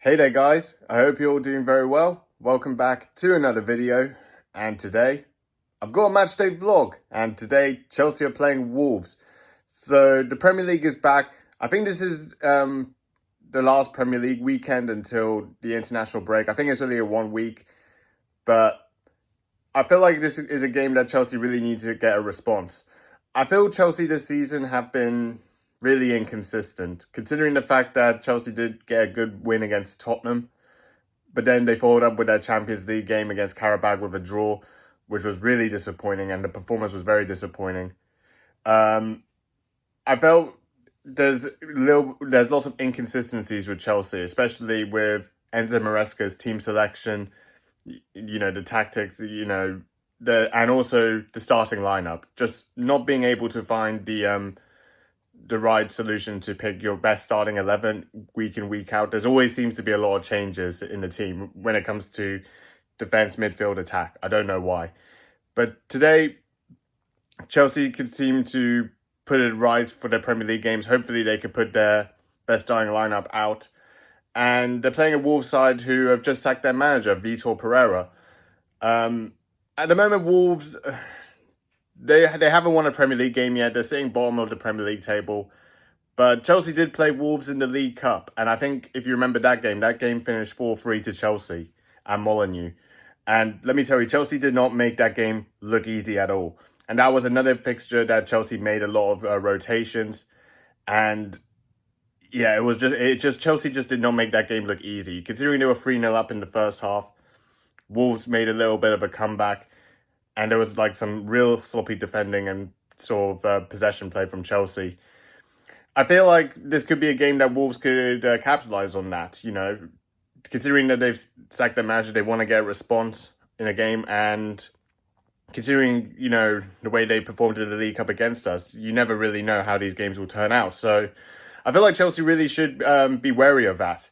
Hey there guys, I hope you're all doing very well. Welcome back to another video, and today I've got a matchday vlog, and today Chelsea are playing Wolves. So the Premier League is back. I think this is the last Premier League weekend until the international break. I think it's only a 1 week, but I feel like this is a game that Chelsea really need to get a response. I feel Chelsea this season have been really inconsistent, considering the fact that Chelsea did get a good win against Tottenham, but then they followed up with their Champions League game against Karabakh with a draw, which was really disappointing, and the performance was very disappointing. I felt there's lots of inconsistencies with Chelsea, especially with Enzo Maresca's team selection, the tactics, and also the starting lineup. Just not being able to find the right solution to pick your best starting 11 week in, week out. There's always seems to be a lot of changes in the team when it comes to defense, midfield, attack. I don't know why. But today, Chelsea could seem to put it right for their Premier League games. Hopefully they could put their best starting lineup out. And they're playing a Wolves side who have just sacked their manager, Vitor Pereira. At the moment, Wolves... They haven't won a Premier League game yet. They're sitting bottom of the Premier League table. But Chelsea did play Wolves in the League Cup. And I think if you remember that game finished 4-3 to Chelsea and Molineux. And let me tell you, Chelsea did not make that game look easy at all. And that was another fixture that Chelsea made a lot of rotations. And yeah, Chelsea just did not make that game look easy. Considering they were 3-0 up in the first half, Wolves made a little bit of a comeback. And there was like some real sloppy defending and sort of possession play from Chelsea. I feel like this could be a game that Wolves could capitalize on that, considering that they've sacked their manager, they want to get a response in a game. And considering, the way they performed in the League Cup against us, you never really know how these games will turn out. So I feel like Chelsea really should be wary of that.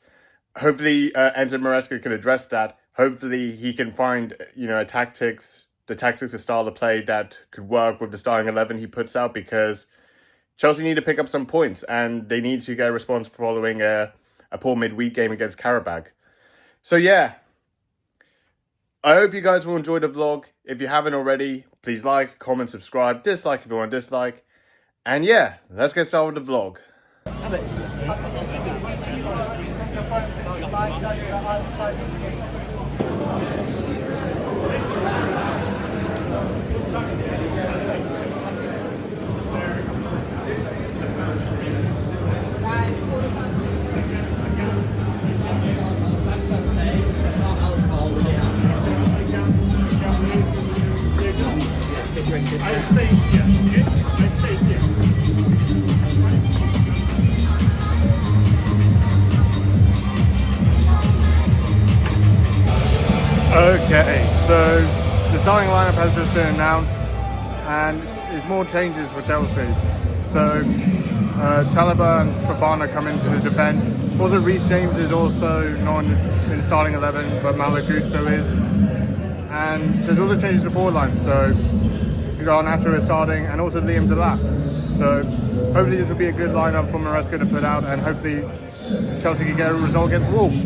Hopefully Enzo Maresca can address that. Hopefully he can find, the tactics, a style of play that could work with the starting 11 he puts out, because Chelsea need to pick up some points and they need to get a response following a poor midweek game against Karabakh. So yeah, I hope you guys will enjoy the vlog. If you haven't already, please like, comment, subscribe, dislike if you want to dislike. And yeah, let's get started with the vlog. Okay, so the starting lineup has just been announced, and there's more changes for Chelsea. So Chalobah and Fofana come into the defence. Also, Reece James is also not in starting 11, but Malo Gusto is. And there's also changes to the forward line. So Garnacho is starting, and also Liam Delap. So hopefully this will be a good lineup for Maresca to put out, and hopefully Chelsea can get a result against Wolves.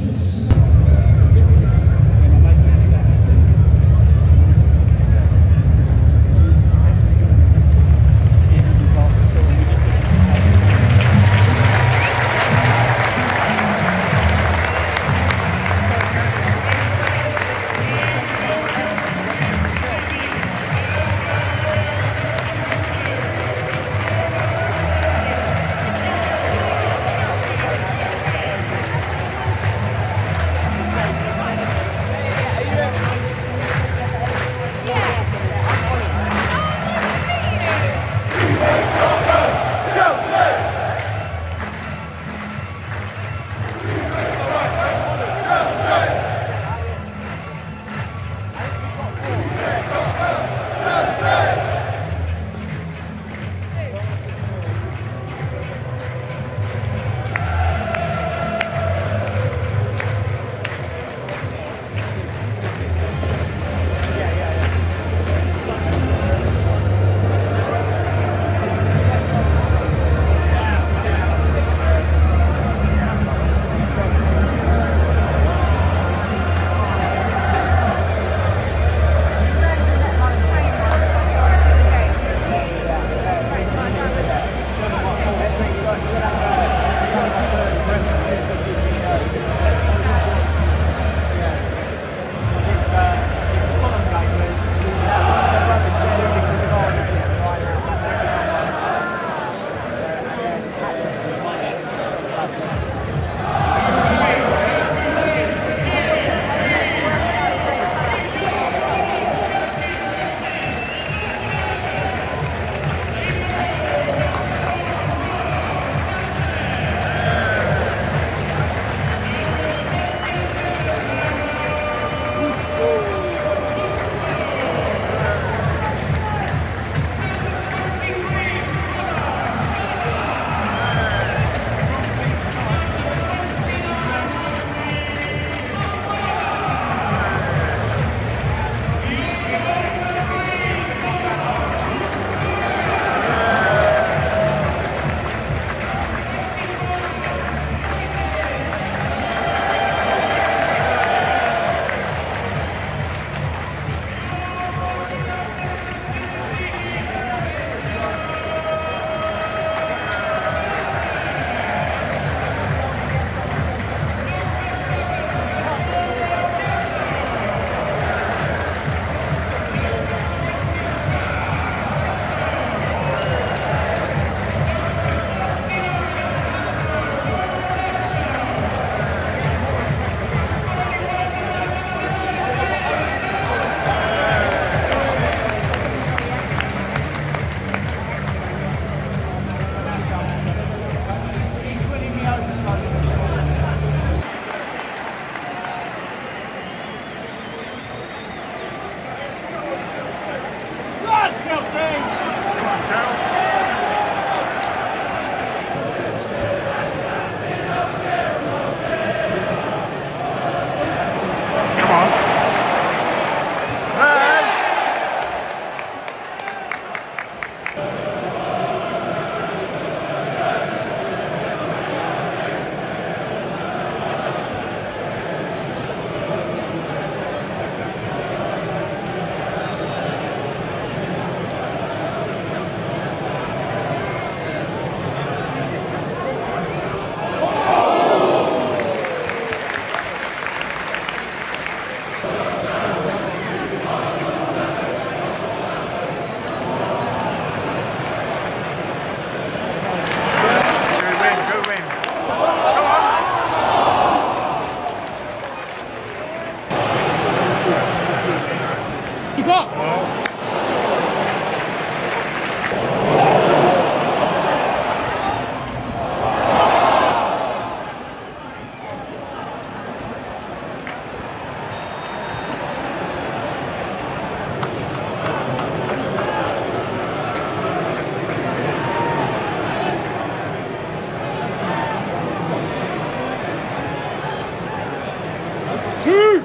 Shoot!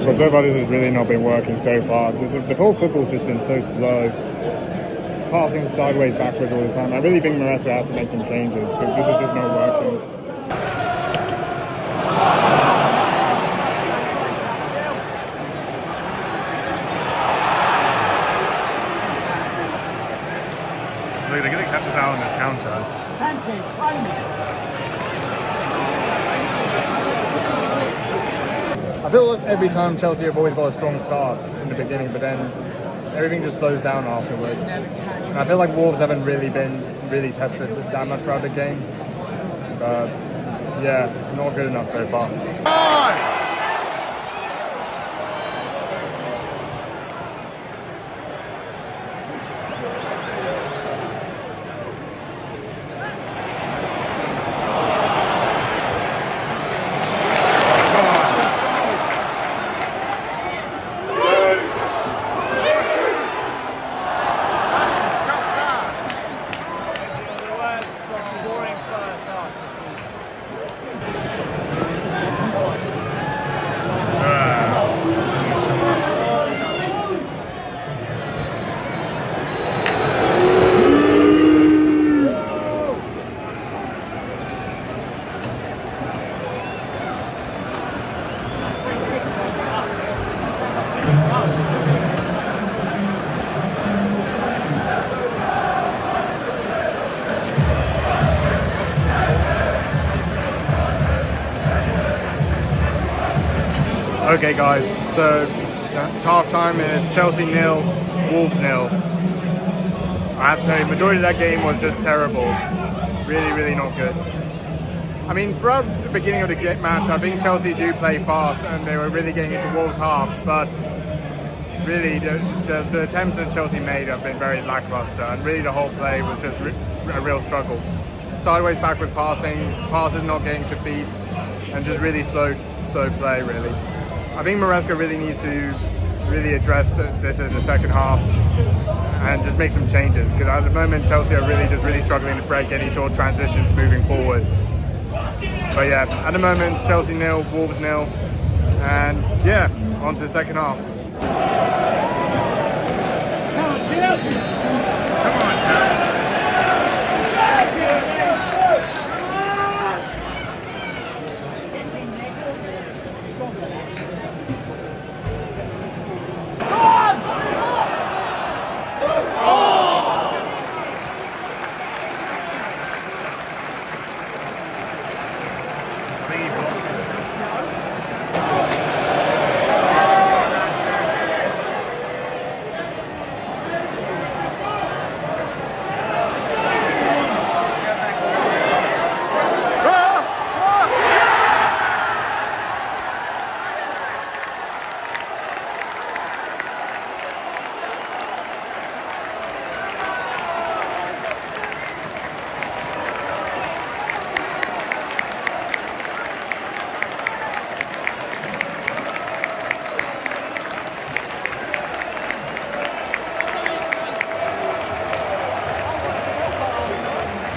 But so far this has really not been working so far. The whole football's just been so slow. Passing sideways, backwards all the time. I really think Maresca has to make some changes because this is just not working. Look, they're going to catch us out on this counter. I feel like every time Chelsea have always got a strong start in the beginning, but then everything just slows down afterwards. And I feel like Wolves haven't really been tested that much throughout the game. But yeah, not good enough so far. Okay guys, so it's half time, it's Chelsea 0, Wolves 0. I have to say, the majority of that game was just terrible. Really not good. I mean, throughout the beginning of the match, I think Chelsea do play fast and they were really getting into Wolves' half, but really the attempts that Chelsea made have been very lackluster, and really the whole play was just a real struggle. Sideways, backward passes not getting to feet, and just really slow play really. I think Maresca really needs to really address this in the second half and just make some changes, because at the moment Chelsea are really struggling to break any sort of transitions moving forward. But yeah, at the moment Chelsea 0, Wolves 0, and yeah, on to the second half. Come on, Chelsea.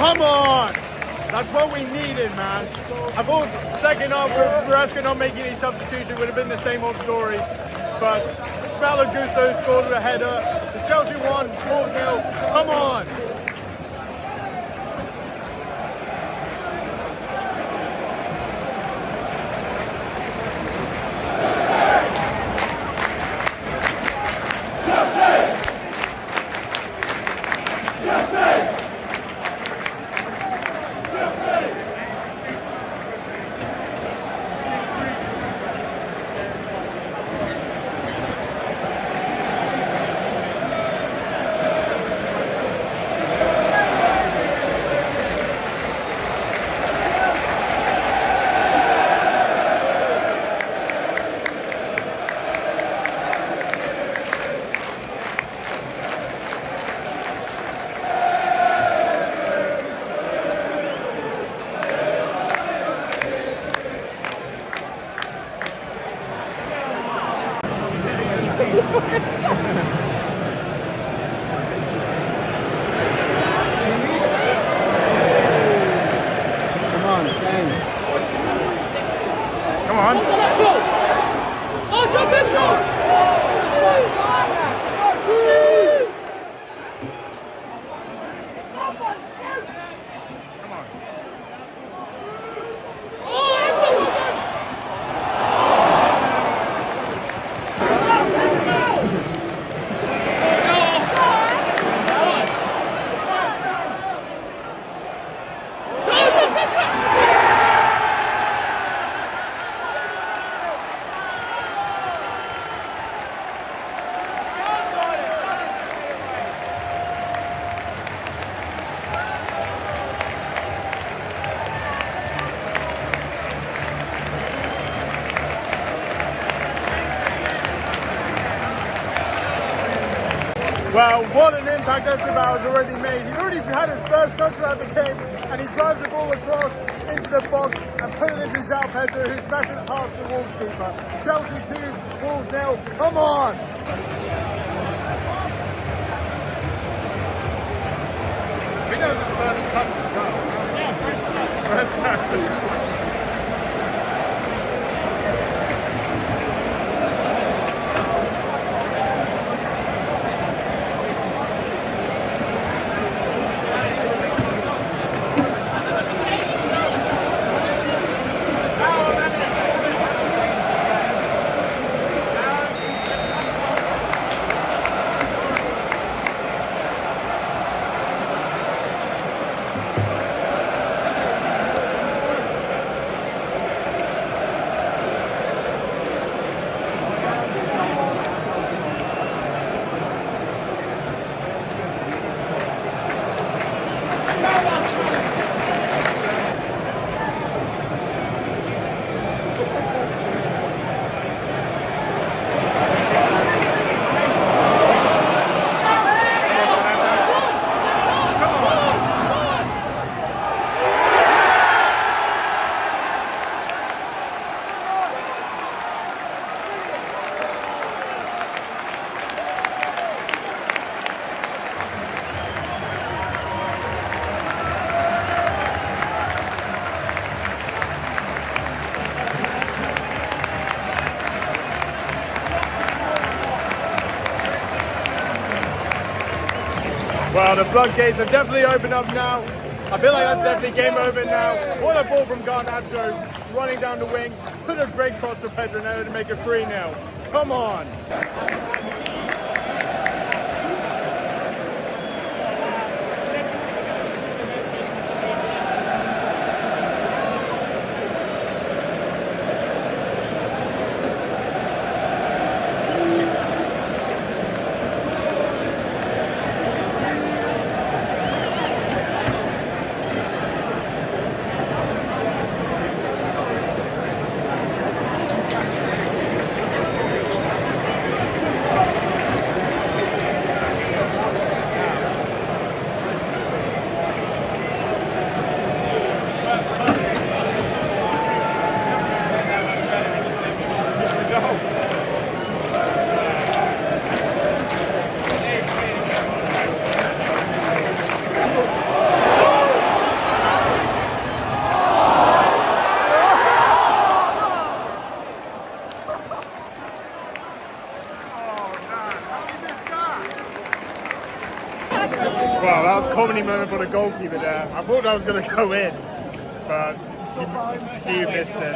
Come on! That's what we needed, man. I thought second half, Maresca not making any substitution would have been the same old story. But Malagusto scored with a header. The Chelsea won 4-0. Come on! Come on. Oh, jump in, Joe! Well, what an impact Esteban has already made. He's already had his first touchdown of the game, and he drives the ball across into the box and put it into João Pedro, who smashes it past the Wolves keeper. Chelsea 2, Wolves 0. Come on! We know the first touchdown. First touchdown. Well, the floodgates have definitely opened up now. I feel like that's definitely game over now. What a ball from Garnacho, running down the wing. Put a great cross for Pedro Neto to make it 3-0. Come on. Well, that was a comedy moment for the goalkeeper there. I thought that was going to go in, but he missed it.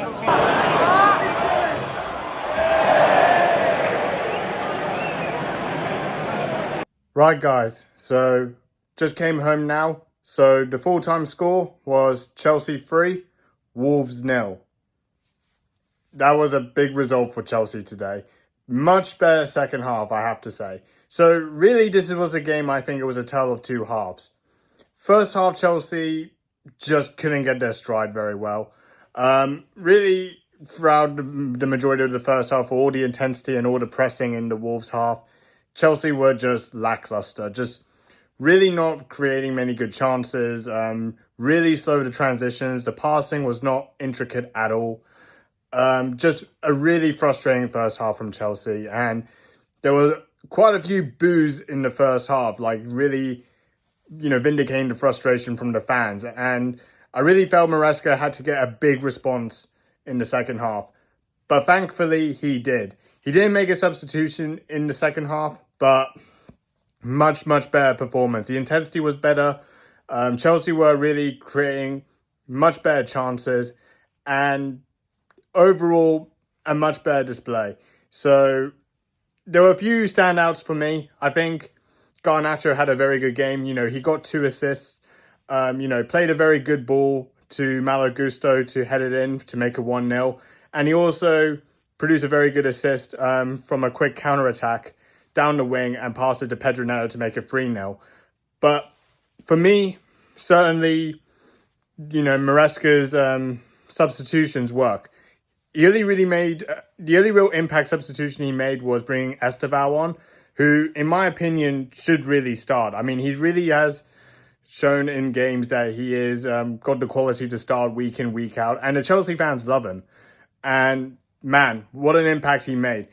Right, guys, so just came home now. So the full-time score was Chelsea 3, Wolves 0. That was a big result for Chelsea today. Much better second half, I have to say. So really, this was a game, I think it was a tale of two halves. First half, Chelsea just couldn't get their stride very well. Really, throughout the majority of the first half, all the intensity and all the pressing in the Wolves half, Chelsea were just lackluster, just really not creating many good chances, really slow the transitions. The passing was not intricate at all. Just a really frustrating first half from Chelsea. And there were quite a few boos in the first half, like really, vindicating the frustration from the fans. And I really felt Maresca had to get a big response in the second half. but thankfully he did. He didn't make a substitution in the second half, but much better performance. The intensity was better. Chelsea were really creating much better chances, and overall a much better display. So there were a few standouts for me. I think Garnacho had a very good game. You know, he got 2 assists. Played a very good ball to Malo Gusto to head it in to make it 1-0. And he also produced a very good assist from a quick counter-attack down the wing and passed it to Pedro Neto to make it 3-0. But for me, certainly, Maresca's substitutions work. The only real impact substitution he made was bringing Estevao on, who, in my opinion, should really start. I mean, he really has shown in games that he is got the quality to start week in, week out, and the Chelsea fans love him. And man, what an impact he made.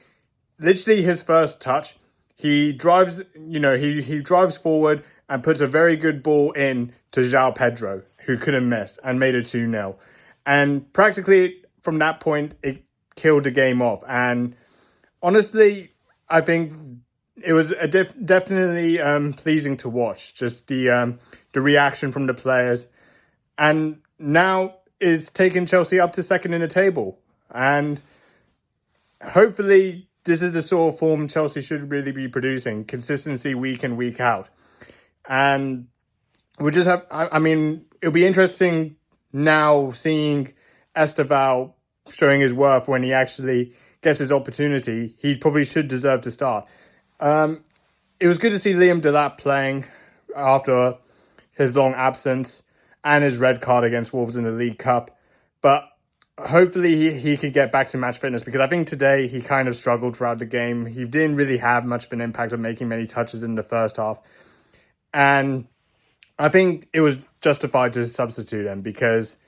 Literally his first touch, he drives, he drives forward and puts a very good ball in to João Pedro, who couldn't miss, and made it 2-0. And practically from that point, it killed the game off. And honestly, I think it was definitely pleasing to watch, just the reaction from the players. And now it's taken Chelsea up to second in the table. And hopefully this is the sort of form Chelsea should really be producing, consistency week in, week out. And we'll just have, it'll be interesting now seeing Estevao showing his worth when he actually gets his opportunity. He probably should deserve to start. It was good to see Liam Delap playing after his long absence and his red card against Wolves in the League Cup. But hopefully he can get back to match fitness, because I think today he kind of struggled throughout the game. He didn't really have much of an impact on making many touches in the first half. And I think it was justified to substitute him because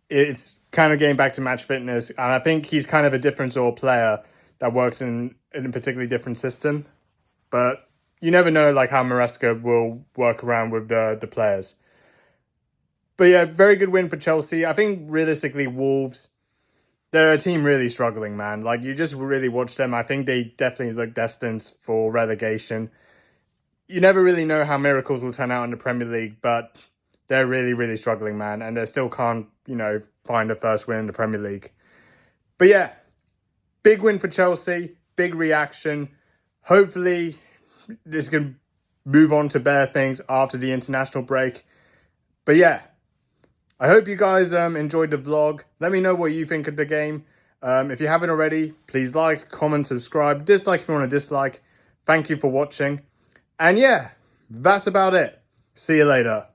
it's kind of getting back to match fitness. And I think he's kind of a different sort of player that works in a particularly different system. But you never know how Maresca will work around with the players. But yeah, very good win for Chelsea. I think realistically, Wolves, they're a team really struggling, man. You just really watch them. I think they definitely look destined for relegation. You never really know how miracles will turn out in the Premier League, but they're really, really struggling, man. And they still can't, find a first win in the Premier League. But yeah, big win for Chelsea, big reaction. Hopefully, this can move on to better things after the international break. But yeah, I hope you guys enjoyed the vlog. Let me know what you think of the game. If you haven't already, please like, comment, subscribe. Dislike if you want to dislike. Thank you for watching. And yeah, that's about it. See you later.